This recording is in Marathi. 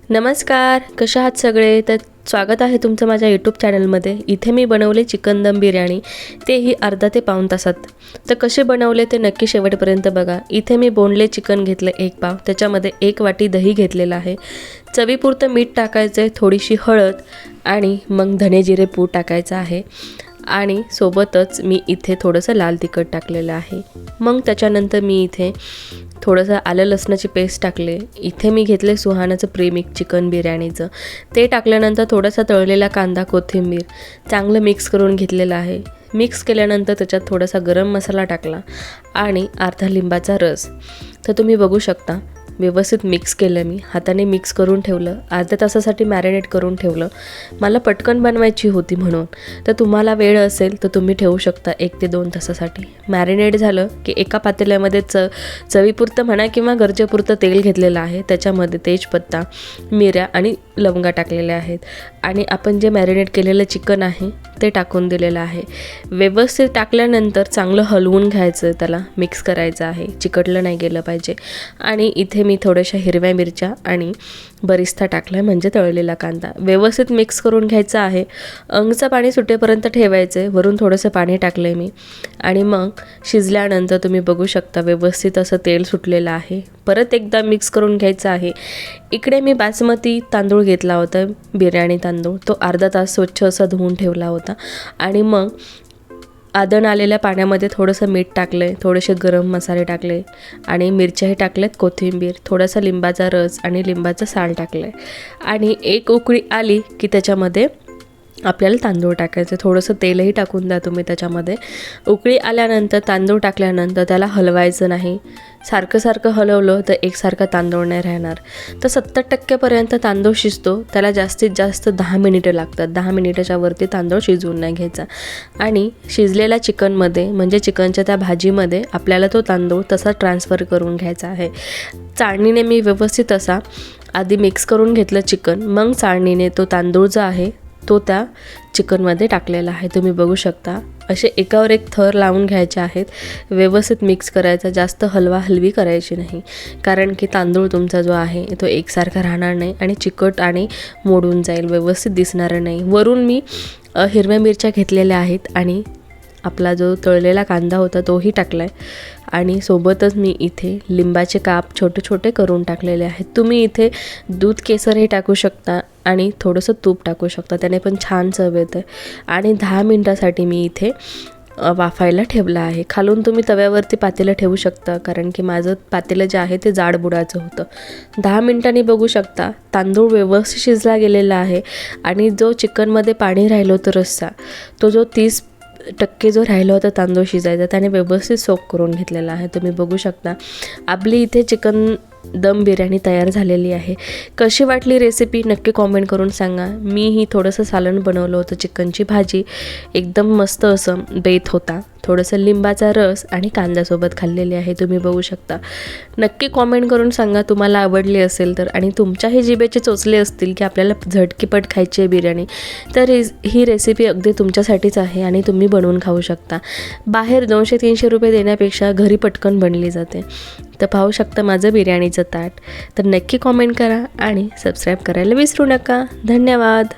नमस्कार, कशा आहात सगळे? तर स्वागत आहे तुमचं माझ्या यूट्यूब चॅनलमध्ये. इथे मी बनवले चिकन दम बिर्याणी, तेही अर्धा ते पाऊण तासात. तर कसे बनवले ते नक्की शेवटपर्यंत बघा. इथे मी बोनले चिकन घेतलं 1 पाव, त्याच्यामध्ये 1 वाटी दही घेतलेलं आहे. चवीपुरतं मीठ टाकायचं आहे, थोडीशी हळद आणि मग धने जिरे पूड टाकायचं आहे. आणि सोबतच मी इथे थोडंसं लाल तिखट टाकलेलं आहे. मग त्याच्यानंतर मी इथे थोडंसं आलं लसणाची पेस्ट टाकले. इथे मी घेतले सुहानाचं प्रीमिक्स चिकन बिर्याणीचं. ते टाकल्यानंतर थोडासा तळलेला कांदा, कोथिंबीर चांगलं मिक्स करून घेतलेलं आहे. मिक्स केल्यानंतर त्याच्यात थोडासा गरम मसाला टाकला आणि अर्धा लिंबाचा रस. तर तुम्ही बघू शकता व्यवस्थित मिक्स केलं. मी हाताने मिक्स करून ठेवलं. अर्ध्या तासासाठी मॅरिनेट करून ठेवलं. मला पटकन बनवायची होती म्हणून. तर तुम्हाला वेळ असेल तर तुम्ही ठेवू शकता 1 ते 2 तासासाठी. मॅरिनेट झालं की एका पातेल्यामध्ये चवीपुरतं म्हणा किंवा गरजेपुरतं तेल घेतलेलं आहे. त्याच्यामध्ये तेजपत्ता, मिऱ्या आणि लवंगा टाकलेल्या आहेत. आणि आपण जे मॅरिनेट केलेलं चिकन आहे ते टाकून दिलेलं आहे. व्यवस्थित टाकल्यानंतर चांगलं हलवून घ्यायचं, त्याला मिक्स करायचं आहे. चिकटलं नाही गेलं पाहिजे. आणि इथे मी थोड्याशा हिरव्या मिरच्या आणि बरिस्ता टाकला म्हणजे तळलेला कांदा. व्यवस्थित मिक्स करून घ्यायचं आहे. अंगचं पाणी सुटेपर्यंत ठेवायचं आहे. वरून थोडंसं पाणी टाकलं आहे मी. आणि मग शिजल्यानंतर तुम्ही बघू शकता व्यवस्थित असं तेल सुटलेलं आहे. परत एकदा मिक्स करून घ्यायचं आहे. इकडे मी बासमती तांदूळ घेतला होता, बिर्याणी तांदूळ. तो अर्धा तास स्वच्छ असा धुवून ठेवला होता. आणि मग आदण आलेल्या पाण्यामध्ये थोडंसं मीठ टाकलं आहे, थोडेसे गरम मसाले टाकले आणि मिरच्याही टाकल्यात, कोथिंबीर, थोडासा लिंबाचा रस आणि लिंबाचं साल टाकलं आहे. आणि 1 उकळी आली की त्याच्यामध्ये आपल्याला तांदूळ टाकायचं. थोडंसं तेलही टाकून द्या तुम्ही त्याच्यामध्ये. उकळी आल्यानंतर तांदूळ टाकल्यानंतर त्याला हलवायचं नाही. सारखं हलवलं तर एकसारखा तांदूळ नाही राहणार. तर 70% तांदूळ शिजतो. त्याला जास्तीत जास्त 10 मिनिटं लागतात. 10 मिनिटाच्या वरती तांदूळ शिजवून नाही घ्यायचा. आणि शिजलेल्या चिकनमध्ये म्हणजे चिकनच्या त्या भाजीमध्ये आपल्याला तो तांदूळ तसा ट्रान्सफर करून घ्यायचा आहे. चाळणीने मी व्यवस्थित असा आधी मिक्स करून घेतलं चिकन. मग चाळणीने तो तांदूळ जो आहे तो त्या चिकनमध्ये टाकलेला आहे. तुम्ही बघू शकता असे एकावर एक थर लावून घ्यायचे आहेत. व्यवस्थित मिक्स करायचा. जास्त हलवी करायची नाही, कारण की तांदूळ तुमचा जो आहे तो एकसारखा राहणार नाही आणि चिकट आणि मोडून जाईल, व्यवस्थित दिसणार नाही. वरून मी हिरव्या मिरच्या घेतलेल्या आहेत आणि आपला जो तळलेला कांदा होता तोही टाकला आहे. आणि सोबतच मी इथे लिंबाचे काप छोटे छोटे करून टाकलेले आहेत. तुम्ही इथे दूध केसरही टाकू शकता आणि थोडंसं तूप टाकू शकता, त्याने पण छान चव येते. आणि 10 मिनटासाठी मी इथे वाफायला ठेवलं आहे. खालून तुम्ही तव्यावरती पातेलं ठेवू शकता, कारण की माझं पातेलं जे आहे ते जाड बुडाचं होतं. 10 मिनटांनी बघू शकता तांदूळ व्यवस्थित शिजला गेलेला आहे. आणि जो चिकनमध्ये पाणी राहिलं होतं रस्सा, तो जो 30% जो राहिला होता तांदूळ शिजायचा, त्याने व्यवस्थित सोक करून घेतलेला आहे. तुम्ही बघू शकता आपली इथे चिकन दम बिर्याणी तयार झालेली आहे. कशी वाटली रेसिपी नक्की कॉमेंट करून सांगा. मीही थोडंसं सालन बनवलं होतं, चिकनची भाजी एकदम मस्त असं बेत होता. थोडंसं लिंबाचा रस आणि कांद्यासोबत खाल्लेली आहे. तुम्ही बघू शकता. नक्की कॉमेंट करून सांगा तुम्हाला आवडली असेल तर. आणि तुमच्याही जिभेचे चोचले असतील की आपल्याला झटकीपट खायची आहे बिर्याणी, तर ही रेसिपी अगदी तुमच्यासाठीच आहे आणि तुम्ही बनवून खाऊ शकता. बाहेर 200-300 रुपये देण्यापेक्षा घरी पटकन बनली जाते. तर पाहू शकता माझं बिर्याणीचं ताट. तर नक्की कॉमेंट करा आणि सबस्क्राईब करायला विसरू नका. धन्यवाद.